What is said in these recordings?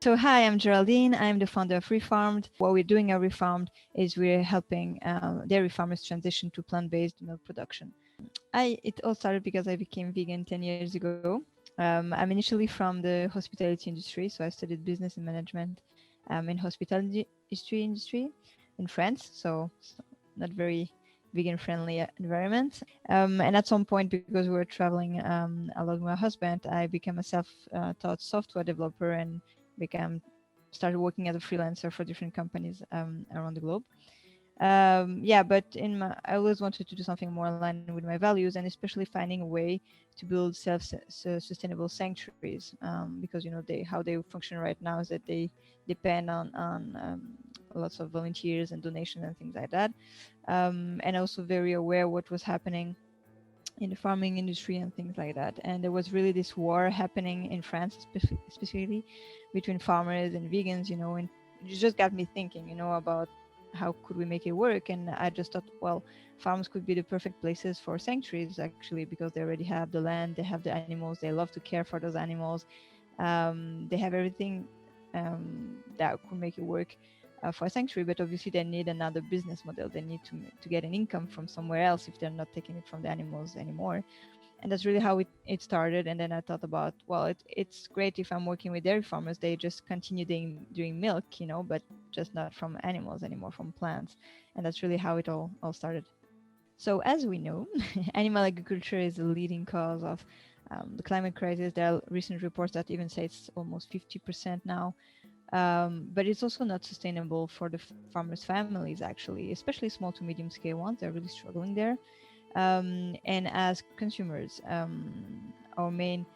So hi, I'm Geraldine. I'm the founder of Refarmd. What we're doing at Refarmd is we're helping dairy farmers transition to plant-based milk production. It all started because I became vegan 10 years ago. I'm initially from the hospitality industry, so I studied business and management in hospitality industry in France. So not very vegan friendly environment. And at some point, because we were traveling a lot with my husband, I became a self-taught software developer and became started working as a freelancer for different companies around the globe. Yeah, but I always wanted to do something more aligned with my values, and especially finding a way to build sustainable sanctuaries, because how they function right now is that they depend on lots of volunteers and donations and things like that, and also very aware what was happening in the farming industry and things like that. And there was really this war happening in France, specifically between farmers and vegans, and it just got me thinking, about how could we make it work. And I just thought, well, farms could be the perfect places for sanctuaries, actually, because they already have the land, they have the animals, they love to care for those animals. They have everything that could make it work for a sanctuary, but obviously they need another business model. They need to get an income from somewhere else if they're not taking it from the animals anymore. And that's really how it started. And then I thought about, well, it's great if I'm working with dairy farmers, they just continue doing milk, but just not from animals anymore, from plants. And that's really how it all started. So as we know, animal agriculture is the leading cause of the climate crisis. There are recent reports that even say it's almost 50% now. But it's also not sustainable for the farmers' families, actually, especially small to medium scale ones. They're really struggling there. And as consumers, our main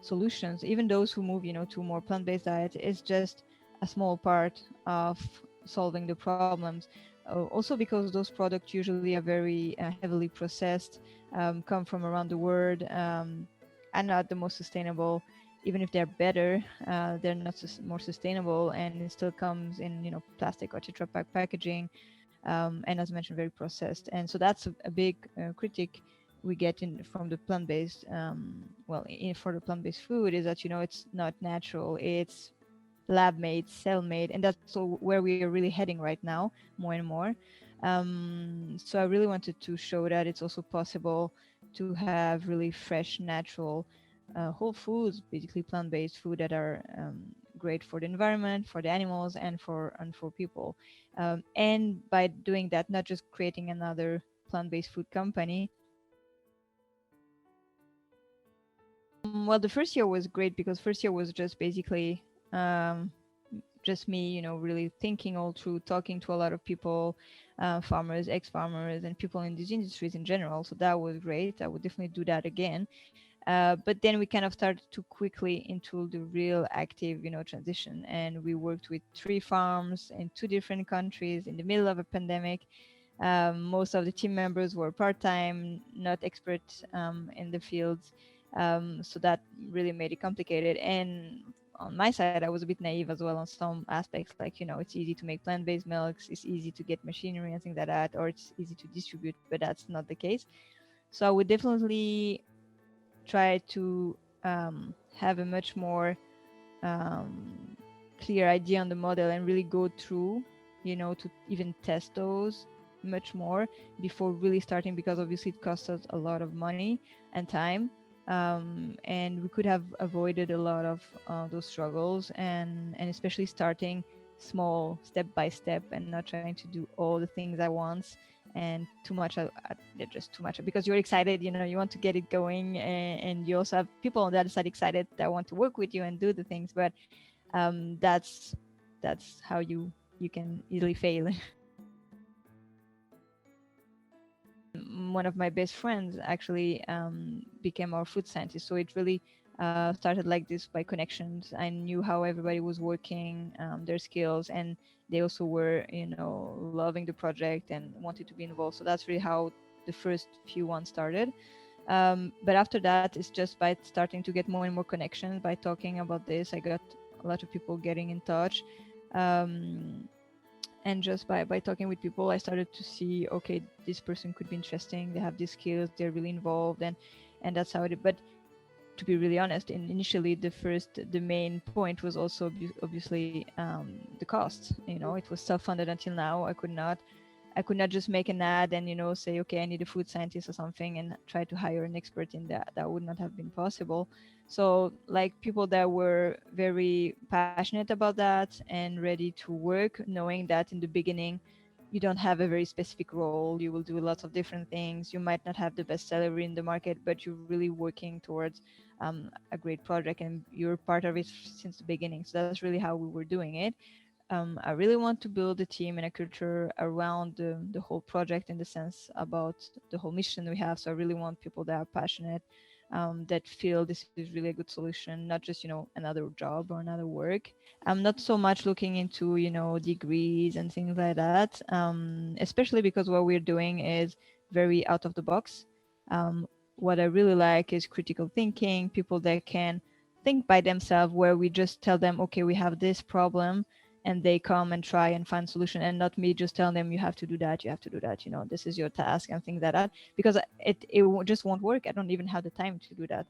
solutions, even those who move, to a more plant-based diet, is just a small part of solving the problems. Also because those products usually are very heavily processed, come from around the world, are not the most sustainable. Even if they're better, they're not more sustainable, and it still comes in plastic or Tetra Pak packaging, and as mentioned, very processed. And so that's a big critique we get in from the plant-based, for the plant-based food, is that it's not natural, it's lab made, cell made, and that's where we are really heading right now, more and more. So I really wanted to show that it's also possible to have really fresh, natural, whole foods, basically plant-based food that are great for the environment, for the animals, and for people. And by doing that, not just creating another plant-based food company. Well, the first year was great because first year was just basically just me, really thinking all through, talking to a lot of people, farmers, ex-farmers, and people in these industries in general. So that was great. I would definitely do that again. But then we kind of started to quickly into the real active, transition. And we worked with 3 farms in 2 different countries in the middle of a pandemic. Most of the team members were part-time, not experts in the fields. So that really made it complicated. And on my side, I was a bit naive as well on some aspects, like, it's easy to make plant-based milks, it's easy to get machinery and things like that, or it's easy to distribute, but that's not the case. So I would definitely try to have a much more clear idea on the model and really go through, to even test those much more before really starting, because obviously it costs us a lot of money and time. And we could have avoided a lot of those struggles, and especially starting small, step by step, and not trying to do all the things at once and too much just too much, because you're excited, you want to get it going, and you also have people on the other side excited that want to work with you and do the things, but that's how you can easily fail. One of my best friends actually became our food scientist. So it really started like this by connections. I knew how everybody was working, their skills, and they also were, loving the project and wanted to be involved. So that's really how the first few ones started. But after that, it's just by starting to get more and more connections. By talking about this, I got a lot of people getting in touch. And just by talking with people, I started to see, okay, this person could be interesting, they have these skills, they're really involved, and that's how it is. But to be really honest, initially the main point was also obviously the cost. It was self-funded until now. I could not just make an ad and say, okay, I need a food scientist or something and try to hire an expert in that. That would not have been possible. So like people that were very passionate about that and ready to work, knowing that in the beginning you don't have a very specific role, you will do lots of different things, you might not have the best salary in the market, but you're really working towards a great project and you're part of it since the beginning. So that's really how we were doing it. I really want to build a team and a culture around the whole project, in the sense about the whole mission we have. So I really want people that are passionate, that feel this is really a good solution, not just another job or another work. I'm not so much looking into degrees and things like that, especially because what we're doing is very out of the box. What I really like is critical thinking, people that can think by themselves, where we just tell them, okay, we have this problem, and they come and try and find solution, and not me just telling them you have to do that, you have to do that, this is your task and things like that, because it just won't work. I don't even have the time to do that.